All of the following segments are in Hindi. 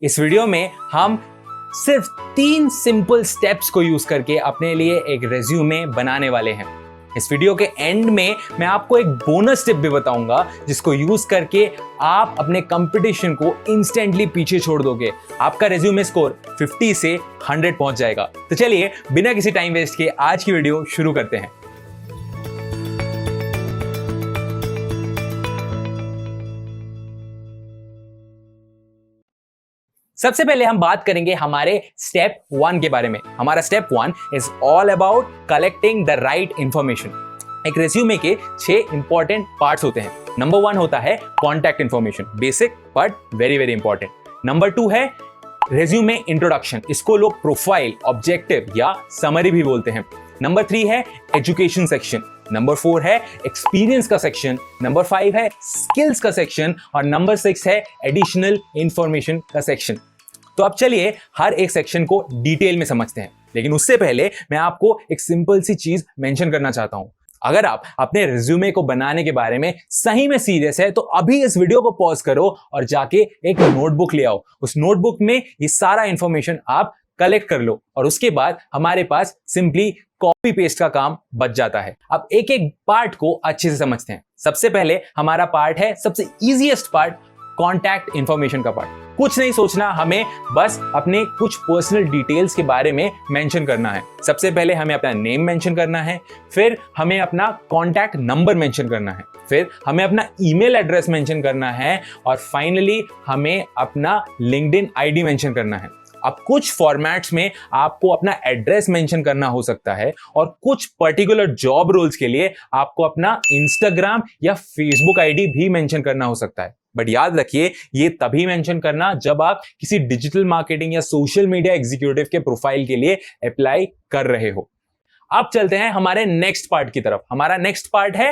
इस वीडियो में हम सिर्फ 3 सिंपल स्टेप्स को यूज करके अपने लिए एक रेज्यूमे बनाने वाले हैं। इस वीडियो के एंड में मैं आपको एक बोनस टिप भी बताऊंगा जिसको यूज करके आप अपने कंपटीशन को इंस्टेंटली पीछे छोड़ दोगे। आपका रेज्यूमे स्कोर 50 से 100 पहुंच जाएगा। तो चलिए बिना किसी टाइम वेस्ट के आज की वीडियो शुरू करते हैं। सबसे पहले हम बात करेंगे हमारे स्टेप 1 के बारे में। हमारा step 1 is all about collecting the right information. एक रेज्यूमे के 6 इंपॉर्टेंट पार्ट्स होते हैं। नंबर 1 होता है contact information, basic but very very important. Number 2 है रेज्यूमे इंट्रोडक्शन, इसको लोग प्रोफाइल, ऑब्जेक्टिव या समरी भी बोलते हैं। नंबर 3 है एजुकेशन सेक्शन। नंबर 4 है एक्सपीरियंस का सेक्शन। नंबर 5 है स्किल्स का सेक्शन और नंबर 6 है एडिशनल इंफॉर्मेशन का सेक्शन। तो अब चलिए हर एक सेक्शन को डिटेल में समझते हैं, लेकिन उससे पहले मैं आपको एक सिंपल सी चीज मेंशन करना चाहता हूं। अगर आप अपने रिज्यूमे को बनाने के बारे में सही में सीरियस है तो अभी इस वीडियो को पॉज करो और जाके एक नोटबुक ले आओ। उस नोटबुक में ये सारा इंफॉर्मेशन आप कलेक्ट कर लो और उसके बाद हमारे पास सिंपली कॉपी पेस्ट का काम बच जाता है। अब एक एक पार्ट को अच्छे से समझते हैं। सबसे पहले हमारा पार्ट है सबसे इजीएस्ट पार्ट, कॉन्टैक्ट इंफॉर्मेशन का पार्ट। कुछ नहीं सोचना, हमें बस अपने कुछ पर्सनल डिटेल्स के बारे में मेंशन करना है। सबसे पहले हमें अपना नेम मेंशन करना है, फिर हमें अपना कॉन्टैक्ट नंबर मेंशन करना है, फिर हमें अपना ईमेल एड्रेस मेंशन करना है और फाइनली हमें अपना लिंक्डइन आईडी मेंशन करना है। अब कुछ फॉर्मेट्स में आपको अपना एड्रेस मेंशन करना हो सकता है और कुछ पर्टिकुलर जॉब रोल्स के लिए आपको अपना इंस्टाग्राम या फेसबुक आईडी भी मेंशन करना हो सकता है। बट याद रखिए, ये तभी मेंशन करना जब आप किसी डिजिटल मार्केटिंग या सोशल मीडिया एग्जीक्यूटिव के प्रोफाइल के लिए अप्लाई कर रहे हो। अब चलते हैं हमारे नेक्स्ट पार्ट की तरफ। हमारा नेक्स्ट पार्ट है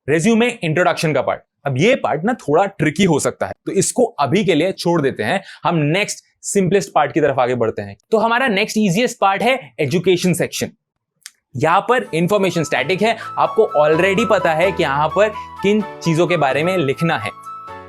रेज्यूमे इंट्रोडक्शन का पार्ट। अब ये पार्ट ना थोड़ा ट्रिकी हो सकता है, तो इसको अभी के लिए छोड़ देते हैं। हम नेक्स्ट सिंपलेस्ट पार्ट की तरफ आगे बढ़ते हैं। तो हमारा नेक्स्ट इजीएस्ट पार्ट है एजुकेशन सेक्शन। यहां पर इंफॉर्मेशन स्टैटिक है, आपको ऑलरेडी पता है कि यहां पर किन चीजों के बारे में लिखना है।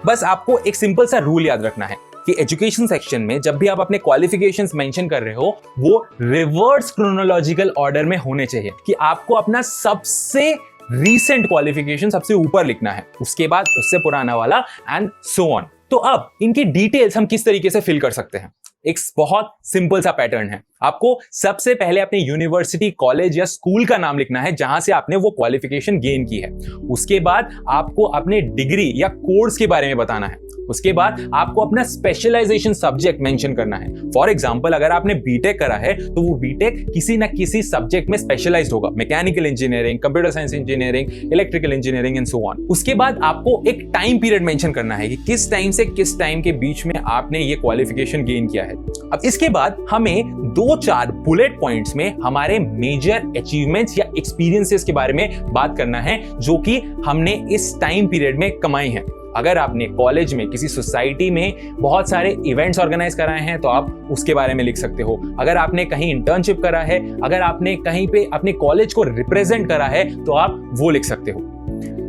बस आपको एक सिंपल सा रूल याद रखना है कि एजुकेशन सेक्शन में जब भी आप अपने क्वालिफिकेशंस मेंशन कर रहे हो वो रिवर्स क्रोनोलॉजिकल ऑर्डर में होने चाहिए। कि आपको अपना सबसे रीसेंट क्वालिफिकेशन सबसे ऊपर लिखना है, उसके बाद उससे पुराना वाला एंड सो ऑन। तो अब इनकी डिटेल्स हम किस तरीके से फिल कर सकते हैं? एक बहुत सिंपल सा पैटर्न है। आपको सबसे पहले अपने यूनिवर्सिटी, कॉलेज या स्कूल का नाम लिखना है जहां से आपने वो क्वालिफिकेशन गेन की है। उसके बाद आपको अपने डिग्री या कोर्स के बारे में बताना है। उसके बाद आपको अपना स्पेशलाइजेशन सब्जेक्ट मेंशन करना है। फॉर एग्जांपल, अगर आपने बीटेक करा है तो वो बीटेक किसी ना किसी सब्जेक्ट में स्पेशलाइज्ड होगा, mechanical engineering, computer science engineering, electrical engineering and so on. उसके बाद आपको एक टाइम पीरियड मेंशन करना है कि किस टाइम से किस टाइम के बीच में आपने ये क्वालिफिकेशन गेन किया है। अब इसके बाद हमें 2-4 बुलेट पॉइंट्स में हमारे मेजर अचीवमेंट्स या एक्सपीरियंसेस के बारे में बात करना है जो कि हमने इस टाइम पीरियड में कमाई हैं। अगर आपने कॉलेज में किसी सोसाइटी में बहुत सारे इवेंट्स ऑर्गेनाइज कराए हैं तो आप उसके बारे में लिख सकते हो। अगर आपने कहीं इंटर्नशिप करा है, अगर आपने कहीं पे अपने कॉलेज को रिप्रेजेंट करा है तो आप वो लिख सकते हो।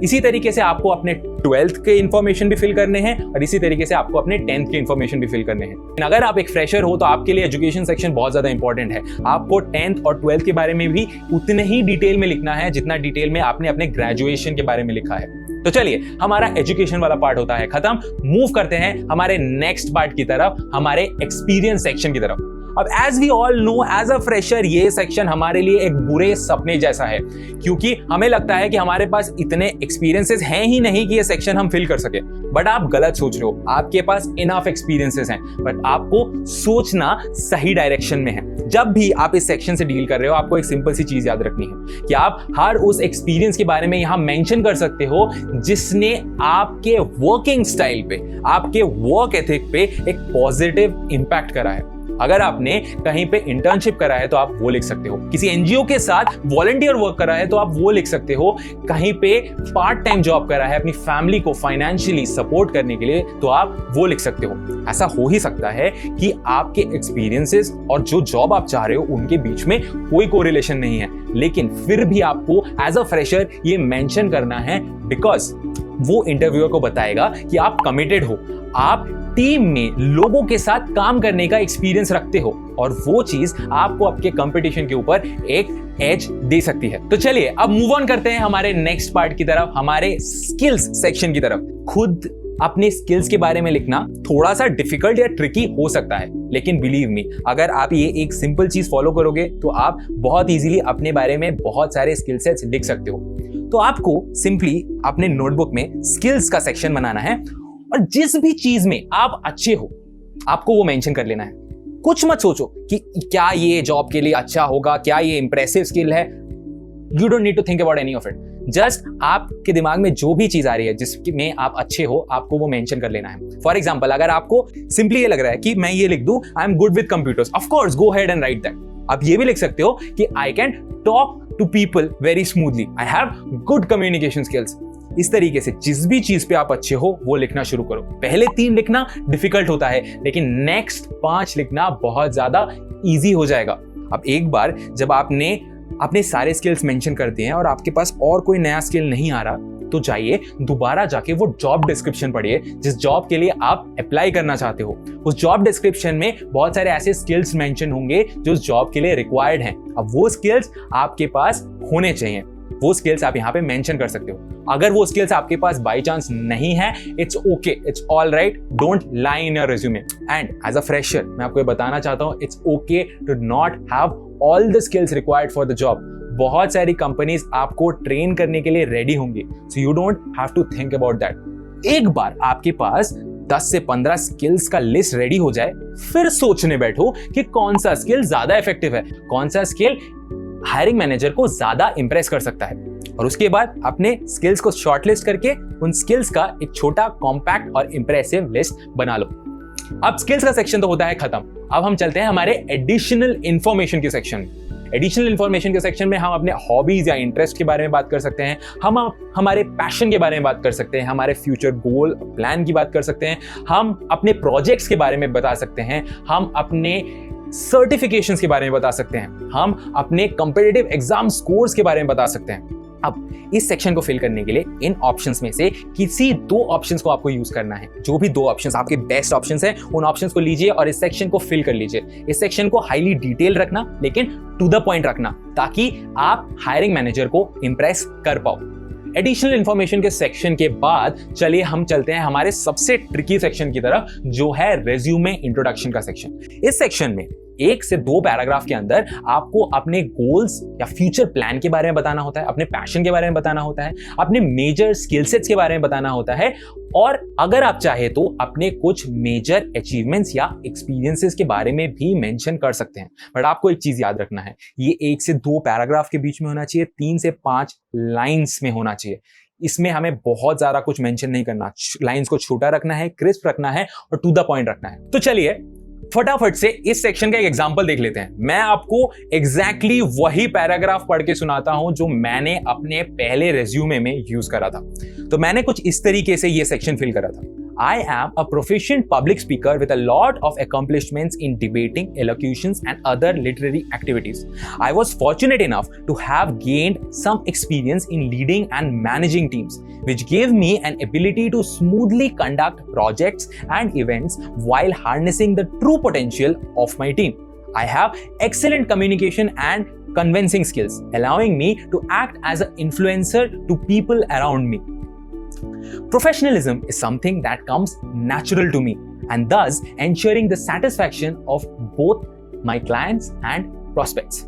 इसी तरीके से आपको अपने 12th के इंफॉर्मेशन भी फिल करने हैं और इसी तरीके से आपको अपने 10th के इंफॉर्मेशन भी फिल करने हैं। अगर आप एक फ्रेशर हो तो आपके लिए एजुकेशन सेक्शन बहुत ज्यादा इंपॉर्टेंट है। आपको 10th और 12th के बारे में भी उतने ही डिटेल में लिखना है जितना डिटेल में आपने अपने ग्रेजुएशन के बारे में लिखा है। तो चलिए, हमारा एजुकेशन वाला पार्ट होता है खत्म। मूव करते हैं हमारे नेक्स्ट पार्ट की तरफ, हमारे एक्सपीरियंस सेक्शन की तरफ। अब as we all know, as a fresher ये सेक्शन हमारे लिए एक बुरे सपने जैसा है, क्योंकि हमें लगता है कि हमारे पास इतने एक्सपीरियंसेस हैं ही नहीं कि ये सेक्शन हम फिल कर सके। बट आप गलत सोच रहे हो। आपके पास इनफ एक्सपीरियंसेस हैं, बट आपको सोचना सही डायरेक्शन में है। जब भी आप इस सेक्शन से डील कर रहे हो, आपको एक सिंपल सी चीज याद रखनी है कि आप हर उस एक्सपीरियंस के बारे में यहां मेंशन कर सकते हो जिसने आपके वर्किंग स्टाइल पे, आपके वर्क एथिक पे एक पॉजिटिव इंपैक्ट करा है। अगर आपने कहीं पे इंटर्नशिप करा है तो आप वो लिख सकते हो। किसी एनजीओ के साथ वॉलंटियर वर्क करा है तो आप वो लिख सकते हो। कहीं पे पार्ट टाइम जॉब करा है अपनी फैमिली को फाइनेंशियली सपोर्ट करने के लिए तो आप वो लिख सकते हो। ऐसा हो ही सकता है कि आपके एक्सपीरियंसेस और जो जॉब आप चाह रहे हो उनके बीच में कोई कोरिलेशन नहीं है, लेकिन फिर भी आपको एज अ फ्रेशर ये मेंशन करना है बिकॉज वो इंटरव्यूअर को बताएगा कि आप कमिटेड हो, आप टीम में लोगों के साथ काम करने का एक्सपीरियंस रखते हो और वो चीज आपको आपके कंपटीशन के ऊपर एक एज दे सकती है। तो चलिए अब मूव ऑन करते हैं हमारे नेक्स्ट पार्ट की तरफ, हमारे स्किल्स सेक्शन की तरफ। खुद अपने स्किल्स के बारे में लिखना थोड़ा सा डिफिकल्ट या ट्रिकी हो सकता है, लेकिन बिलीव मी, अगर आप ये एक सिंपल चीज फॉलो करोगे तो आप बहुत इजीली अपने बारे में बहुत सारे स्किल सेट्स लिख सकते हो। तो आपको सिंपली अपने नोटबुक में स्किल्स का सेक्शन बनाना है और जिस भी चीज में आप अच्छे हो आपको वो मेंशन कर लेना है। कुछ मत सोचो कि क्या ये जॉब के लिए अच्छा होगा, क्या ये इंप्रेसिव स्किल है। You don't need to think about any of it. Just आपके दिमाग में जो भी चीज आ रही है जिसमें आप अच्छे हो, आपको वो मेंशन कर लेना है। फॉर एग्जाम्पल, अगर आपको सिंपली ये लग रहा है कि मैं ये लिख दूं, I am good with computers, of course go ahead and write that. आप ये भी लिख सकते हो कि I can talk to people very smoothly, I have good communication skills. इस तरीके से जिस भी चीज पे आप अच्छे हो वो लिखना शुरू करो। पहले 3 लिखना डिफिकल्ट होता है, लेकिन नेक्स्ट 5 लिखना बहुत ज्यादा इजी हो जाएगा। अब एक बार जब आपने अपने सारे स्किल्स मेंशन कर दिए हैं और आपके पास और कोई नया स्किल नहीं आ रहा, तो जाइए दोबारा जाके वो जॉब डिस्क्रिप्शन पढ़िए जिस जॉब के लिए आप अप्लाई करना चाहते हो। उस जॉब डिस्क्रिप्शन में बहुत सारे ऐसे स्किल्स मेंशन होंगे जो उस जॉब के लिए रिक्वायर्ड हैं। अब वो स्किल्स आपके पास होने चाहिए, वो स्किल्स आप यहाँ पे मेंशन कर सकते हो। अगर वो स्किल्स आपके पास बाय चांस नहीं है, it's okay, it's all right, don't lie in your resume. And as a fresher मैं आपको ये बताना चाहता हूँ, it's okay to not have all the skills required for the job. बहुत सारी कंपनीज आपको ट्रेन करने के लिए रेडी होंगी, so you don't have to think about that. एक बार आपके पास 10 से 15 स्किल्स का लिस्ट रेडी हो जाए, फिर सोचने बैठो कि कौन सा स्किल ज्यादा इफेक्टिव है, कौन सा स्किल हायरिंग मैनेजर को ज्यादा इंप्रेस कर सकता है। और उसके बाद अपने स्किल्स को शॉर्टलिस्ट करके उन स्किल्स का एक छोटा कॉम्पैक्ट और इंप्रेसिव लिस्ट बना लो। अब स्किल्स का सेक्शन तो होता है खत्म। अब हम चलते हैं हमारे एडिशनल इंफॉर्मेशन के सेक्शन। एडिशनल इंफॉर्मेशन के सेक्शन में हम अपने हॉबीज या इंटरेस्ट के बारे में बात कर सकते हैं, हम हमारे पैशन के बारे में बात कर सकते हैं, हमारे फ्यूचर गोल प्लान की बात कर सकते हैं, हम अपने प्रोजेक्ट्स के बारे में बता सकते हैं, हम अपने सर्टिफिकेशंस के बारे में बता सकते हैं, हम अपने कॉम्पिटिटिव एग्जाम स्कोर्स के बारे में बता सकते हैं। अब इस सेक्शन को फिल करने के लिए इन ऑप्शंस में से किसी 2 ऑप्शंस को आपको यूज करना है। जो भी 2 ऑप्शंस आपके बेस्ट ऑप्शंस हैं, उन ऑप्शंस को लीजिए और इस सेक्शन को फिल कर लीजिए। इस सेक्शन को हाईली डिटेल रखना, लेकिन टू द पॉइंट रखना, ताकि आप हायरिंग मैनेजर को इंप्रेस कर पाओ। एडिशनल इंफॉर्मेशन के सेक्शन के बाद चलिए हम चलते हैं हमारे सबसे ट्रिकी सेक्शन की तरफ, जो है रिज्यूमे इंट्रोडक्शन का सेक्शन। इस सेक्शन में 1 से 2 पैराग्राफ के अंदर आपको अपने गोल्स या फ्यूचर प्लान के बारे में बताना होता है, अपने पैशन के बारे में बताना होता है, अपने मेजर स्किल सेट्स के बारे में बताना होता है, और अगर आप चाहे तो अपने कुछ मेजर अचीवमेंट्स या एक्सपीरियंसेस के बारे में भी मेंशन कर सकते हैं। बट आपको एक चीज याद रखना है, ये 1 से 2 पैराग्राफ के बीच में होना चाहिए, 3 से 5 लाइन्स में होना चाहिए। इसमें हमें बहुत ज्यादा कुछ मेंशन नहीं करना, लाइन्स को छोटा रखना है, क्रिस्प रखना है और टू द पॉइंट रखना है। तो चलिए फटाफट से इस सेक्शन का एक एग्जांपल देख लेते हैं। मैं आपको एग्जैक्टली वही पैराग्राफ पढ़ के सुनाता हूं जो मैंने अपने पहले रेज्यूमे में यूज करा था। तो मैंने कुछ इस तरीके से ये सेक्शन फिल करा था। I am a proficient public speaker with a lot of accomplishments in debating, elocutions, and other literary activities. I was fortunate enough to have gained some experience in leading and managing teams, which gave me an ability to smoothly conduct projects and events while harnessing the true potential of my team. I have excellent communication and convincing skills, allowing me to act as an influencer to people around me. Professionalism is something that comes natural to me, and thus ensuring the satisfaction of both my clients and prospects.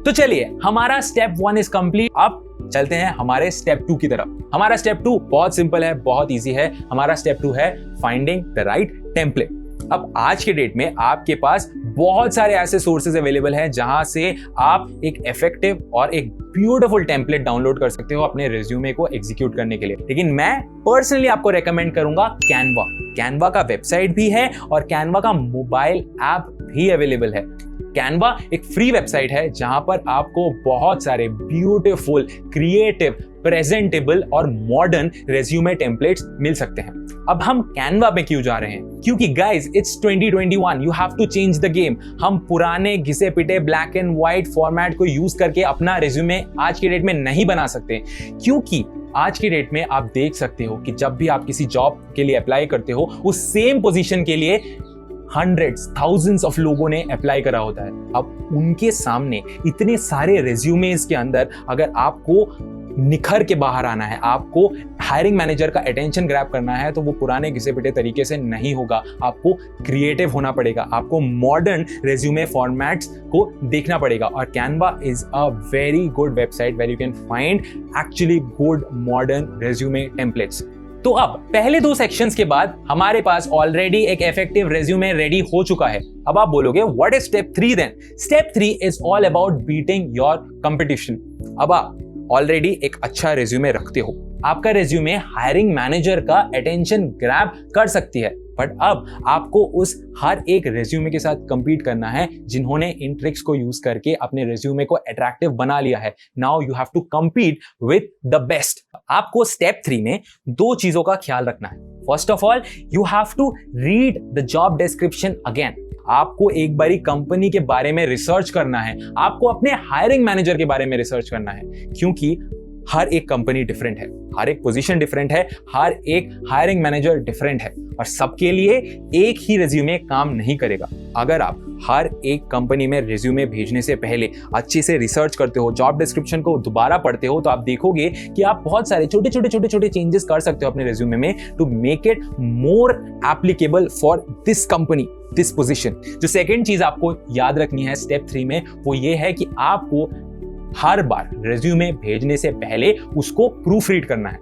तो चलिए हमारा स्टेप 1 इज कंप्लीट। अब चलते हैं हमारे स्टेप 2 की तरफ। हमारा स्टेप 2 बहुत सिंपल है, बहुत इजी है। हमारा स्टेप 2 है फाइंडिंग द राइट टेम्पलेट। अब आज के डेट में आपके पास बहुत सारे ऐसे सोर्सेज अवेलेबल हैं जहां से आप एक इफेक्टिव और एक ब्यूटीफुल टेम्पलेट डाउनलोड कर सकते हो अपने रिज्यूमे को एग्जीक्यूट करने के लिए। लेकिन मैं पर्सनली आपको रेकमेंड करूंगा कैनवा। कैनवा का वेबसाइट भी है और कैनवा का मोबाइल ऐप भी अवेलेबल है। कैनवा एक फ्री वेबसाइट है जहां पर आपको बहुत सारे ब्यूटीफुल, क्रिएटिव, प्रेजेंटेबल और मॉडर्न रेज्यूमे टेम्पलेट्स मिल सकते हैं। अब हम कैनवा पे क्यों जा रहे हैं? क्योंकि guys it's 2021, you have to change the game. हम पुराने घिसे पिटे ब्लैक एंड व्हाइट फॉर्मेट को यूज करके अपना रेज्यूमे आज के डेट में नहीं बना सकते, क्योंकि आज की डेट में आप देख सकते हो कि जब भी आप किसी जॉब के लिए अप्लाई करते हो, उस सेम पोजीशन के लिए हंड्रेड्स थाउजेंड्स ऑफ लोगों ने अप्लाई करा होता है। अब उनके सामने इतने सारे रेज्यूमेस के अंदर अगर आपको निखर के बाहर आना है, आपको हायरिंग मैनेजर का अटेंशन ग्रैब करना है, तो वो पुराने घिसे पिटे तरीके से नहीं होगा। आपको क्रिएटिव होना पड़ेगा, आपको मॉडर्न रेज्यूमे फॉर्मेट्स को देखना पड़ेगा। और Canva is a very good website where you can find actually good modern resume templates. तो अब पहले 2 सेक्शंस के बाद हमारे पास ऑलरेडी एक इफेक्टिव रेज्यूमे रेडी हो चुका है। अब आप बोलोगे what is step 3 then? Step 3 is all about beating your competition. अब आप ऑलरेडी एक अच्छा रेज्यूमे रखते हो, आपका रेज्यूमे हायरिंग मैनेजर का अटेंशन ग्रैब कर सकती है, बट अब आपको उस हर एक रेज्यूमे के साथ कंपीट करना है जिन्होंने इन ट्रिक्स को यूज करके अपने रेज्यूमे को अट्रैक्टिव बना लिया है। Now you have to compete with the best. आपको स्टेप 3 में 2 चीजों का ख्याल रखना है। First of all, you have to read the job description again. आपको एक बारी कंपनी के बारे में रिसर्च करना है, आपको अपने हायरिंग मैनेजर के बारे में रिसर्च करना है, क्योंकि हर एक कंपनी डिफरेंट है, हर एक पोजीशन डिफरेंट है, हर एक हायरिंग मैनेजर डिफरेंट है और सबके लिए एक ही रेज्यूमे काम नहीं करेगा। अगर आप हर एक कंपनी में रेज्यूमे भेजने से पहले अच्छे से रिसर्च करते हो, जॉब डिस्क्रिप्शन को दोबारा पढ़ते हो, तो आप देखोगे कि आप बहुत सारे छोटे छोटे चेंजेस कर सकते हो अपने रेज्यूमे में to make it more applicable for this company, this position. जो सेकंड चीज आपको याद रखनी है स्टेप 3 में, वो ये है कि आपको हर बार रेज्यूमे भेजने से पहले उसको प्रूफ रीड करना है।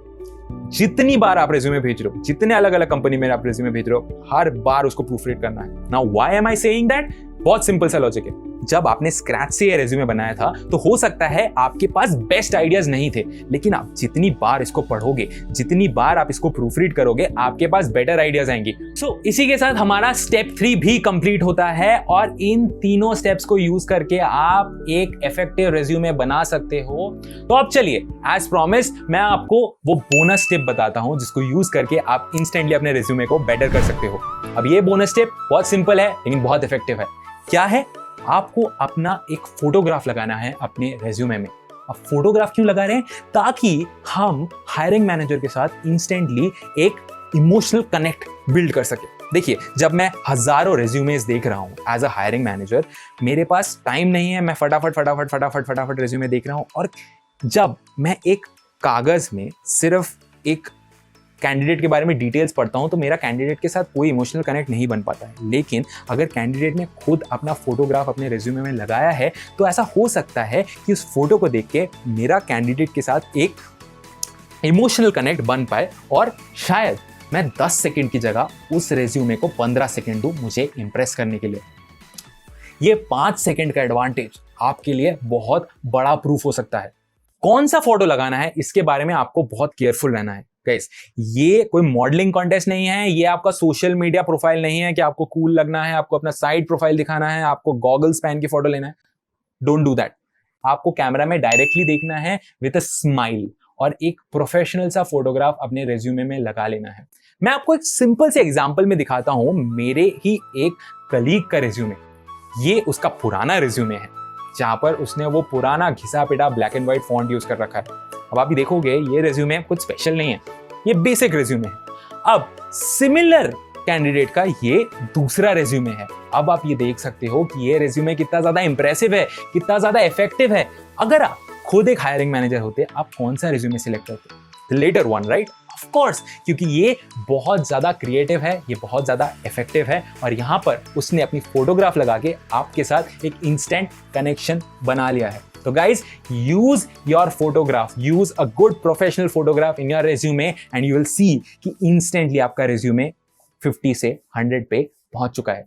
जितनी बार आप रेज्यूमे भेज रहे हो, जितने अलग अलग कंपनी में आप रेज्यूमे भेज रहे हो, हर बार उसको प्रूफ रीड करना है। Now why am I saying that? बहुत सिंपल सा लॉजिक है। जब आपने स्क्रैच से ये रेज्यूमे बनाया था तो हो सकता है आपके पास बेस्ट आइडियाज नहीं थे, लेकिन आप जितनी बार इसको पढ़ोगे, जितनी बार आप इसको प्रूफ रीड करोगे, आपके पास बेटर आइडियाज आएंगी। सो इसी के साथ हमारा स्टेप 3 भी कंप्लीट होता है और इन तीनों स्टेप्स को यूज करके आप एक इफेक्टिव रेज्यूमे बना सकते हो। तो अब चलिए, एज प्रॉमिस, मैं आपको वो बोनस टिप बताता हूं जिसको यूज करके आप इंस्टेंटली अपने रेज्यूमे को बेटर कर सकते हो। अब ये बोनस टिप बहुत सिंपल है लेकिन बहुत इफेक्टिव है। क्या है? आपको अपना एक फोटोग्राफ लगाना है अपने रेज्यूमे में। अब फोटोग्राफ क्यों लगा रहे हैं? ताकि हम हायरिंग मैनेजर के साथ इंस्टेंटली एक इमोशनल कनेक्ट बिल्ड कर सके। देखिए, जब मैं हजारों रेज्यूमेस देख रहा हूं एज अ हायरिंग मैनेजर, मेरे पास टाइम नहीं है, मैं फटाफट रेज्यूमे देख रहा हूं, और जब मैं एक कागज में सिर्फ एक कैंडिडेट के बारे में डिटेल्स पढ़ता हूं तो मेरा कैंडिडेट के साथ कोई इमोशनल कनेक्ट नहीं बन पाता है। लेकिन अगर कैंडिडेट ने खुद अपना फोटोग्राफ अपने रेज्यूमे में लगाया है तो ऐसा हो सकता है कि उस फोटो को देख के मेरा कैंडिडेट के साथ एक इमोशनल कनेक्ट बन पाए और शायद मैं 10 सेकंड की जगह उस रेज्यूमे को 15 सेकंड दूं मुझे इंप्रेस करने के लिए। ये 5 सेकंड का एडवांटेज आपके लिए बहुत बड़ा प्रूफ हो सकता है। कौन सा फोटो लगाना है इसके बारे में आपको बहुत केयरफुल रहना है गाइस। ये कोई मॉडलिंग कॉन्टेस्ट नहीं है, ये आपका सोशल मीडिया प्रोफाइल नहीं है कि आपको कूल लगना है, आपको अपना साइड प्रोफाइल दिखाना है, आपको गॉगल्स पहन के फोटो लेना है। Don't do that. आपको कैमरा में डायरेक्टली देखना है विद अ स्माइल और एक प्रोफेशनल सा फोटोग्राफ अपने रेज्यूमे में लगा लेना है। मैं आपको एक सिंपल से एग्जांपल में दिखाता हूं, मेरे ही एक कलीग का रेज्यूमे। ये उसका पुराना रेज्यूमे है जहां पर उसने वो पुराना घिसा पिटा black and white font use कर रखा है। अब आप भी देखोगे ये रेज्यूमे कुछ स्पेशल नहीं है, ये बेसिक रेज्यूमे है। अब सिमिलर कैंडिडेट का ये दूसरा रेज्यूमे है। अब आप ये देख सकते हो कि ये रेज्यूमे कितना ज्यादा इंप्रेसिव है, कितना ज्यादा इफेक्टिव है। अगर आप खुद एक हायरिंग मैनेजर होते, आप कौन सा रेज्यूमे सिलेक्ट करते? The latter one, right? Of course, क्योंकि ये बहुत ज्यादा क्रिएटिव है, ये बहुत ज्यादा इफेक्टिव है और यहाँ पर उसने अपनी फोटोग्राफ लगा के आपके साथ एक इंस्टेंट कनेक्शन बना लिया है। तो guys, use your photograph, use a good professional photograph in your resume and you will see कि इंस्टेंटली आपका रेज्यूमे 50 से 100 पे पहुंच चुका है।